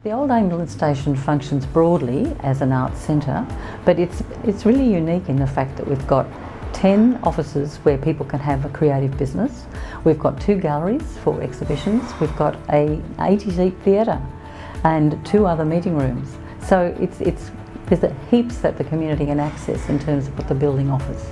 The old ambulance station functions broadly as an arts centre, but it's really unique in the fact that we've got 10 offices where people can have a creative business. We've got 2 galleries for exhibitions. We've got a 80-seat theatre and 2 other meeting rooms. So there's heaps that the community can access in terms of what the building offers.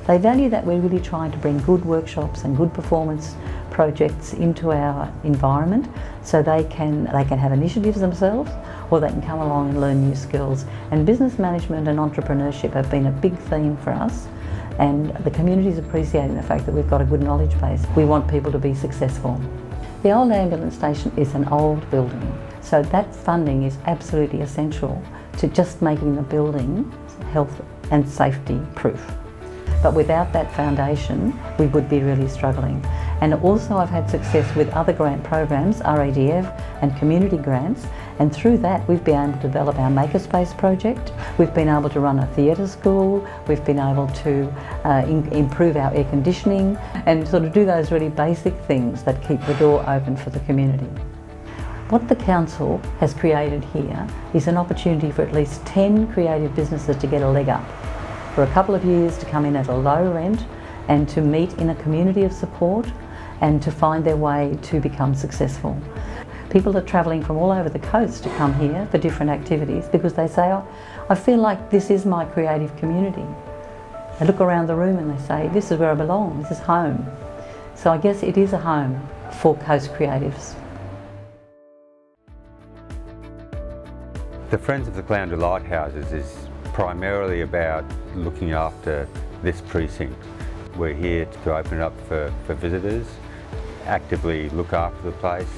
They value that we're really trying to bring good workshops and good performance projects into our environment, so they can have initiatives themselves, or they can come along and learn new skills. And business management and entrepreneurship have been a big theme for us, and the community's appreciating the fact that we've got a good knowledge base. We want people to be successful. The old ambulance station is an old building, so that funding is absolutely essential to just making the building health and safety proof. But without that foundation, we would be really struggling. And also I've had success with other grant programs, RADF and community grants, and through that we've been able to develop our Makerspace project. We've been able to run a theatre school, we've been able to improve our air conditioning and sort of do those really basic things that keep the door open for the community. What the council has created here is an opportunity for at least 10 creative businesses to get a leg up, for a couple of years to come in at a low rent and to meet in a community of support and to find their way to become successful. People are travelling from all over the coast to come here for different activities because they say, oh, I feel like this is my creative community. They look around the room and they say, this is where I belong, this is home. So I guess it is a home for coast creatives. The Friends of the Coulomb Lighthouses is primarily about looking after this precinct. We're here to open it up for visitors, actively look after the place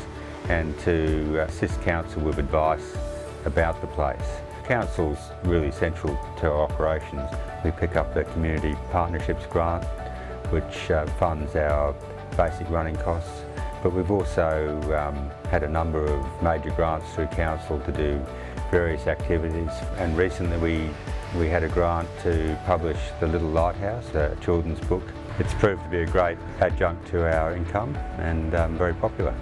and to assist council with advice about the place. Council's really central to our operations. We pick up the Community Partnerships Grant, which funds our basic running costs, but we've also had a number of major grants through council to do various activities, and recently we had a grant to publish The Little Lighthouse, a children's book. It's proved to be a great adjunct to our income and very popular.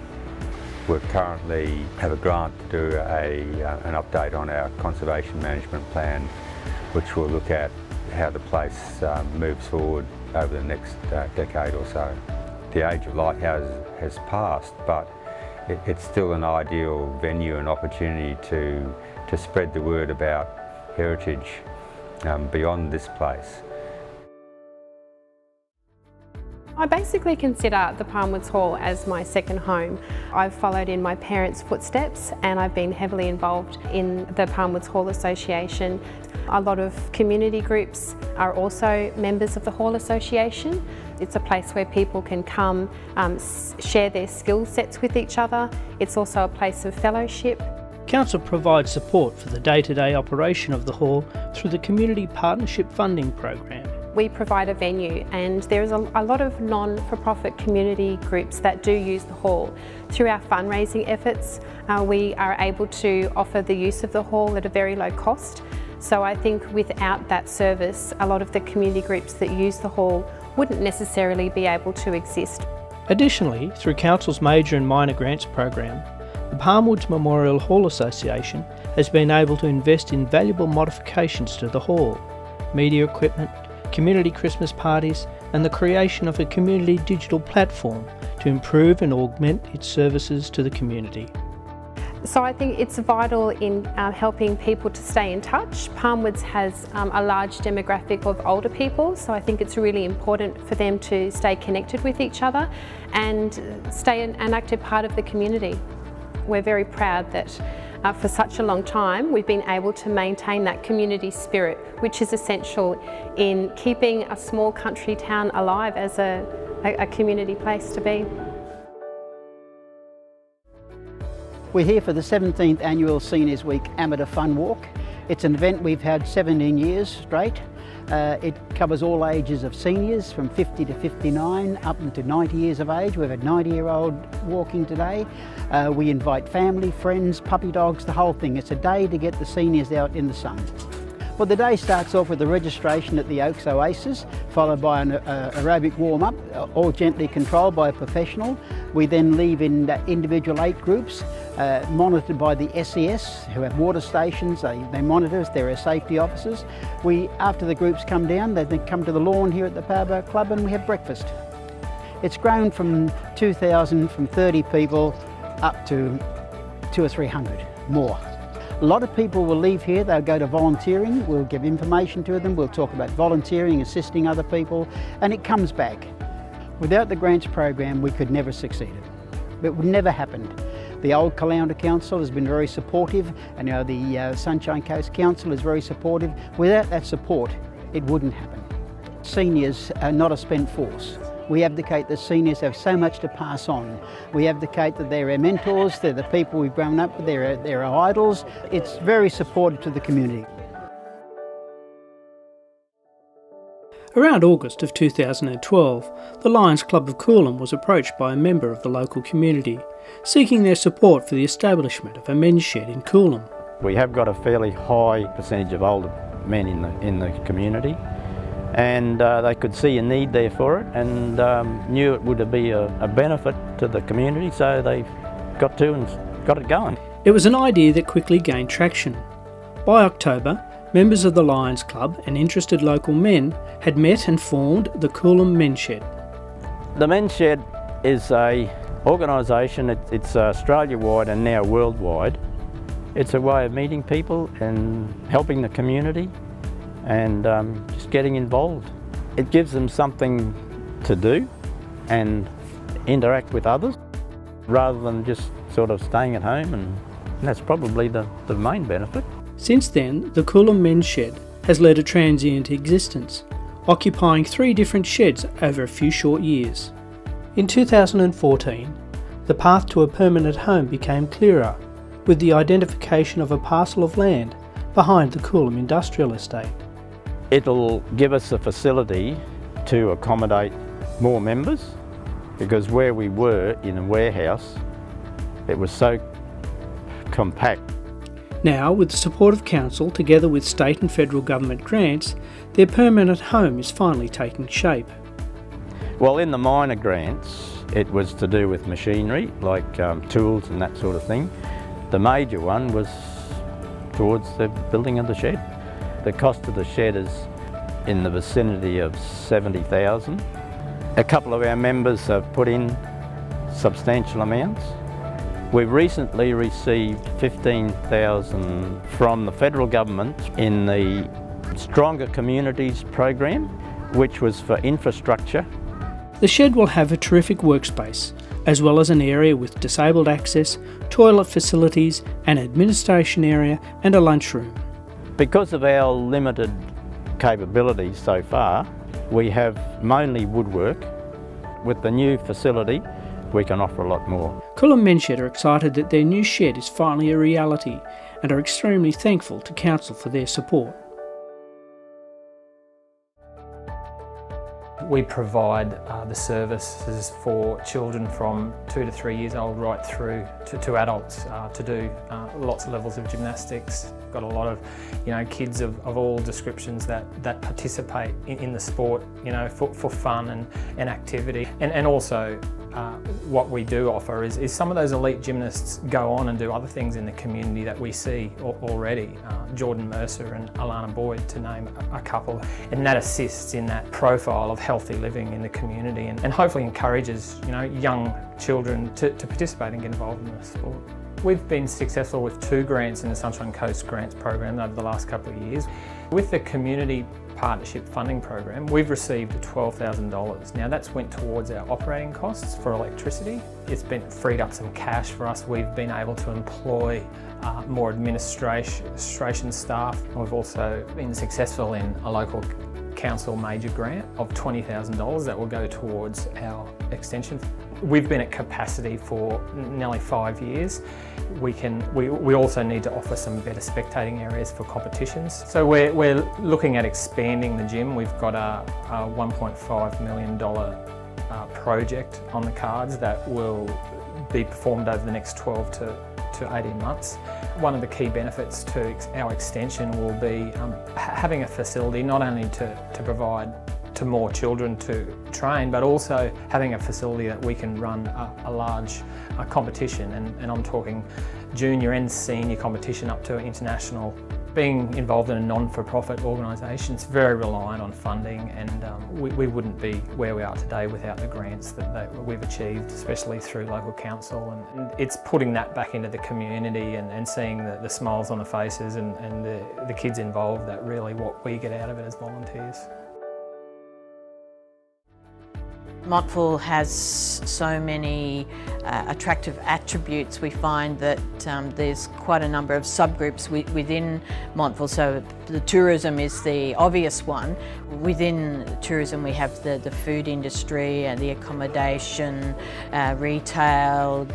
We currently have a grant to do an update on our conservation management plan, which will look at how the place moves forward over the next decade or so. The age of lighthouses has passed, but it's still an ideal venue and opportunity to spread the word about heritage beyond this place. I basically consider the Palmwoods Hall as my second home. I've followed in my parents' footsteps and I've been heavily involved in the Palmwoods Hall Association. A lot of community groups are also members of the Hall Association. It's a place where people can come, share their skill sets with each other. It's also a place of fellowship. Council provides support for the day-to-day operation of the hall through the Community Partnership Funding Program. We provide a venue, and there is a lot of non-for-profit community groups that do use the hall. Through our fundraising efforts, we are able to offer the use of the hall at a very low cost. So I think without that service, a lot of the community groups that use the hall wouldn't necessarily be able to exist. Additionally, through Council's Major and Minor Grants program, the Palmwoods Memorial Hall Association has been able to invest in valuable modifications to the hall, media equipment, community Christmas parties and the creation of a community digital platform to improve and augment its services to the community. So I think it's vital in helping people to stay in touch. Palmwoods has a large demographic of older people, so I think it's really important for them to stay connected with each other and stay an active part of the community. We're very proud that for such a long time we've been able to maintain that community spirit, which is essential in keeping a small country town alive as a community place to be. We're here for the 17th Annual Seniors Week Amateur Fun Walk. It's an event we've had 17 years straight. It covers all ages of seniors from 50 to 59 up into 90 years of age. We've had 90-year-old walking today. We invite family, friends, puppy dogs, the whole thing. It's a day to get the seniors out in the sun. Well, the day starts off with a registration at the Oaks Oasis, followed by an aerobic warm-up, all gently controlled by a professional. We then leave in individual 8 groups, monitored by the SES, who have water stations. They monitor us, they're our safety officers. After the groups come down, they then come to the lawn here at the Powerboat Club and we have breakfast. It's grown from 2,000, from 30 people, up to 200 or 300 more. A lot of people will leave here, they'll go to volunteering, we'll give information to them, we'll talk about volunteering, assisting other people, and it comes back. Without the grants program, we could never succeed. It would never happen. The old Caloundra Council has been very supportive, and now the Sunshine Coast Council is very supportive. Without that support, it wouldn't happen. Seniors are not a spent force. We advocate that seniors have so much to pass on. We advocate that they're our mentors, they're the people we've grown up with, they're our idols. It's very supportive to the community. Around August of 2012, the Lions Club of Coulomb was approached by a member of the local community, seeking their support for the establishment of a men's shed in Coulomb. We have got a fairly high percentage of older men in the community, and they could see a need there for it and knew it would be a benefit to the community, so they got it going. It was an idea that quickly gained traction. By October, members of the Lions Club and interested local men had met and formed the Coulomb Men Shed. The Men's Shed is an organisation, it's Australia-wide and now worldwide. It's a way of meeting people and helping the community and just getting involved. It gives them something to do and interact with others rather than just sort of staying at home, and that's probably the main benefit. Since then, the Coulomb Men Shed has led a transient existence, occupying 3 different sheds over a few short years. In 2014, the path to a permanent home became clearer, with the identification of a parcel of land behind the Coulomb Industrial Estate. It'll give us a facility to accommodate more members, because where we were in a warehouse, it was so compact. Now, with the support of Council, together with state and federal government grants, their permanent home is finally taking shape. Well, in the minor grants, it was to do with machinery, like tools and that sort of thing. The major one was towards the building of the shed. The cost of the shed is in the vicinity of $70,000. A couple of our members have put in substantial amounts. We've recently received $15,000 from the federal government in the Stronger Communities program, which was for infrastructure. The shed will have a terrific workspace, as well as an area with disabled access, toilet facilities, an administration area and a lunchroom. Because of our limited capabilities so far, we have mainly woodwork. With the new facility, we can offer a lot more. Coulomb Men Shed are excited that their new shed is finally a reality and are extremely thankful to Council for their support. We provide the services for children from 2 to 3 years old right through to adults to do lots of levels of gymnastics. Got a lot of kids of all descriptions that participate in the sport for fun and activity. And also what we do offer is some of those elite gymnasts go on and do other things in the community that we see already. Jordan Mercer and Alana Boyd, to name a couple. And that assists in that profile of healthy living in the community and hopefully encourages young children to participate and get involved in the sport. We've been successful with 2 grants in the Sunshine Coast Grants program over the last couple of years. With the Community Partnership Funding Program, we've received $12,000. Now that's went towards our operating costs for electricity. It's been freed up some cash for us. We've been able to employ more administration staff. We've also been successful in a local council major grant of $20,000 that will go towards our extension. We've been at capacity for nearly 5 years. We also need to offer some better spectating areas for competitions. So we're looking at expanding the gym. We've got a $1.5 million project on the cards that will be performed over the next 12 to to 18 months. One of the key benefits to our extension will be having a facility not only to provide to more children to train, but also having a facility that we can run a large competition, and I'm talking junior and senior competition up to international. Being involved in a non-for-profit organisation is very reliant on funding, and we wouldn't be where we are today without the grants that we've achieved, especially through local council. And it's putting that back into the community and seeing the smiles on the faces and the kids involved, that really what we get out of it as volunteers. Montville has so many attractive attributes. We find that there's quite a number of subgroups within Montville. So the tourism is the obvious one. Within tourism we have the food industry and the accommodation, retail,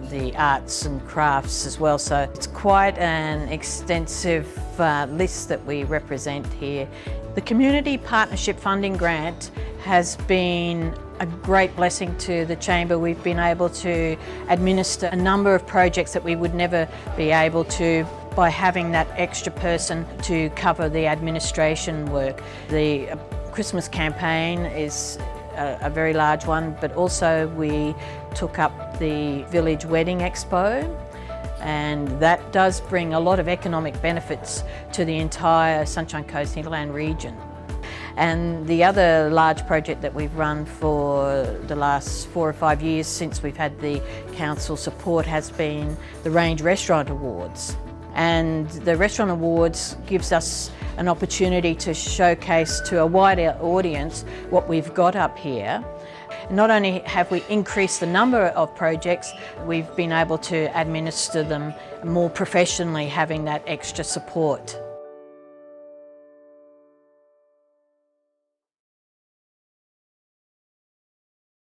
the arts and crafts as well. So it's quite an extensive list that we represent here. The Community Partnership Funding Grant has been a great blessing to the Chamber. We've been able to administer a number of projects that we would never be able to by having that extra person to cover the administration work. The Christmas campaign is a very large one, but also we took up the Village Wedding Expo, and that does bring a lot of economic benefits to the entire Sunshine Coast Hinterland region. And the other large project that we've run for the last 4 or 5 years since we've had the council support has been the Range Restaurant Awards. And the Restaurant Awards gives us an opportunity to showcase to a wider audience what we've got up here. Not only have we increased the number of projects, we've been able to administer them more professionally, having that extra support.